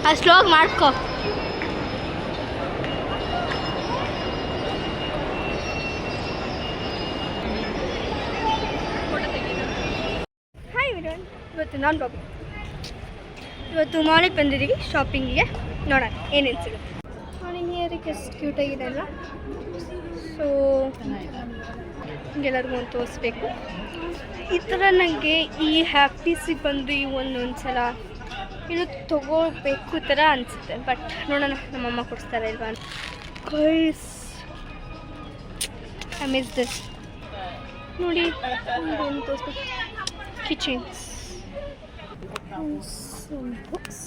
ಅಷ್ಟು ಹೋಗಿ ಮಾಡ್ಕೊ. ಹಾಯ್ ವಿರಾನ್, ಇವತ್ತು ನಾನು ಬಾಬಿ. ಇವತ್ತು ಮಾಲಿಗೆ ಬಂದಿದ್ದೀವಿ ಶಾಪಿಂಗಿಗೆ. ನೋಡೋಣ ಏನೇನು ಸಿಗುತ್ತೆ. ಮಾರ್ನಿಂಗ್ ಹೇರಕ್ಕೆ ಎಷ್ಟು ಕ್ಯೂಟಾಗಿದೆ ಅಲ್ಲ. ಸೊ ಎಲ್ಲರಿಗೂ ಒಂದು ತೋರಿಸ್ಬೇಕು. ಈ ಥರ ನನಗೆ ಈ ಹ್ಯಾಪೀಸಿಗೆ ಬಂದು ಈ ಒಂದೊಂದು ಸಲ ಇದು ತೊಗೋಬೇಕು ಥರ ಅನಿಸುತ್ತೆ. ಬಟ್ ನೋಡೋಣ ನಮ್ಮಮ್ಮ ಕೊಡಿಸ್ತಾರೆ ಇಲ್ವಾ ಅಂತ. Guys, I miss this. ನೋಡಿ ಒಂದು ತೋರಿಸ್ಬೇಕು. Kitchens, books.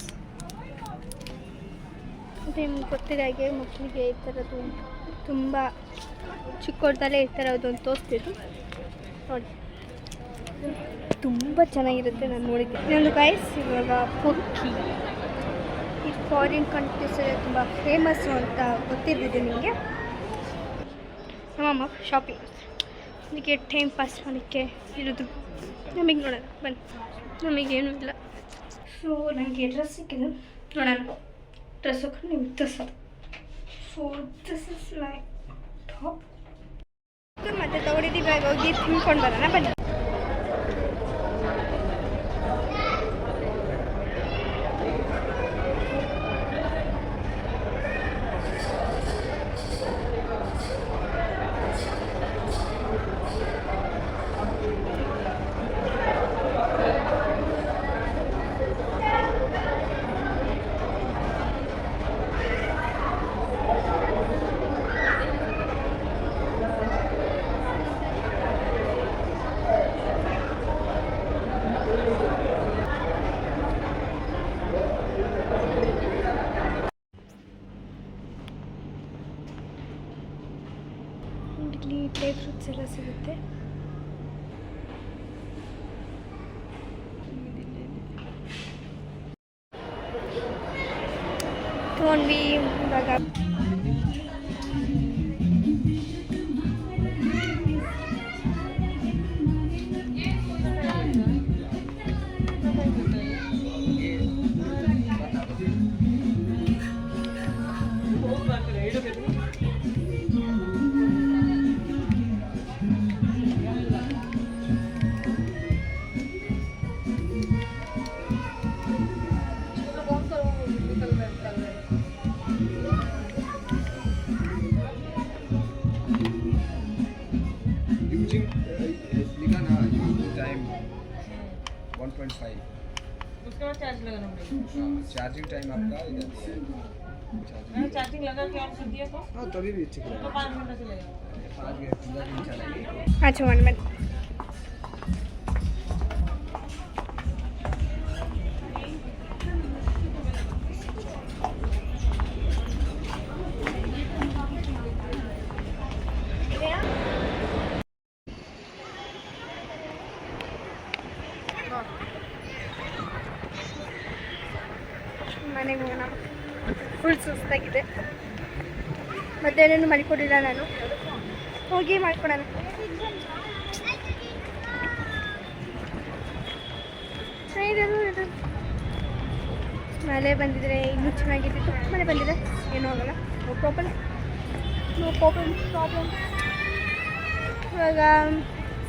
ಮತ್ತು ನಿಮ್ಗೆ ಗೊತ್ತಿರೋ ಹಾಗೆ ಮಕ್ಕಳಿಗೆ ಈ ಥರದ್ದು ತುಂಬ ಚಿಕ್ಕವ್ರದಲ್ಲೇ ಈ ಥರದ್ದೊಂದು ತೋರಿಸ್ತಿದ್ರು ನೋಡಿ. ತುಂಬ ಚೆನ್ನಾಗಿರುತ್ತೆ. ನಾನು ನೋಡಿದ್ದೆ. ಇನ್ನೊಂದು ಗೈಸ್, ಇವಾಗ ಪೊಕ್ಕಿ ಈ ಫಾರಿನ್ ಕಂಟ್ರೀಸಲ್ಲಿ ತುಂಬ ಫೇಮಸ್ಸು ಅಂತ ಗೊತ್ತಿರ್ತಿದೆ ನಿಮಗೆ. ನಮ್ಮಮ್ಮ ಶಾಪಿಂಗ್ ಅದಕ್ಕೆ ಟೈಮ್ ಪಾಸ್ ಮಾಡೋಕ್ಕೆ ಇರೋದು. ನಮಗೆ ನೋಡೋಣ ಬನ್ನಿ. ನಮಗೇನೂ ಇಲ್ಲ. ಸೊ ನನಗೆ ಡ್ರೆಸ್ ಸಿಕ್ಕಿದೆ. ನೋಡೋಣ ಡ್ರೆಸ್ ಹಾಕೊಂಡು ನಿಮ್ಗೆ ತೋರಿಸೋದು. So this is my top. ಮತ್ತೆ ತೊಗೊಂಡಿದ್ದೀವಿ. ಇವಾಗ ಹೋಗಿ ತಿನ್ಕೊಂಡು ಬರೋಣ ಬನ್ನಿ. ಇಲ್ಲಿ ಡ್ರೈ ಫ್ರೂಟ್ಸ್ ಎಲ್ಲ ಸಿಗುತ್ತೆ. ತೊಗೊಂಡ್ವಿ. ಇವಾಗ उसका चार्ज लगाना पड़ेगा। चार्जिंग टाइम आपका इधर चार्जिंग लगा के ऑन कर दिया तो हाँ तभी भी ठीक है। तो 5 घंटा चलेगा। 5 घंटा चलेगी। अच्छा 1 मिनट. ಮನೆಗೆ ಹೋಗೋಣ. ಫುಲ್ ಸುಸ್ತಾಗಿದೆ. ಮಧ್ಯಾಹ್ನ ಮಾಡಿಕೊಡಿಲ್ಲ ನಾನು. ಹೋಗಿ ಮಾಡ್ಕೊಡೋಣ. ಚೆನ್ನಾಗಿದೆ. ಮಳೆ ಬಂದಿದ್ರೆ ಇನ್ನೂ ಚೆನ್ನಾಗಿದ್ದಿತ್ತು. ಮಳೆ ಬಂದಿದೆ ಏನೂ ಆಗೋಲ್ಲ. No problem. ಇವಾಗ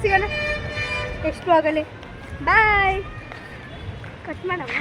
ಸಿಗೋಣ. ಎಷ್ಟು ಆಗಲಿ. ಬಾಯ್. ಕಟ್ ಮಾಡಮ್ಮ.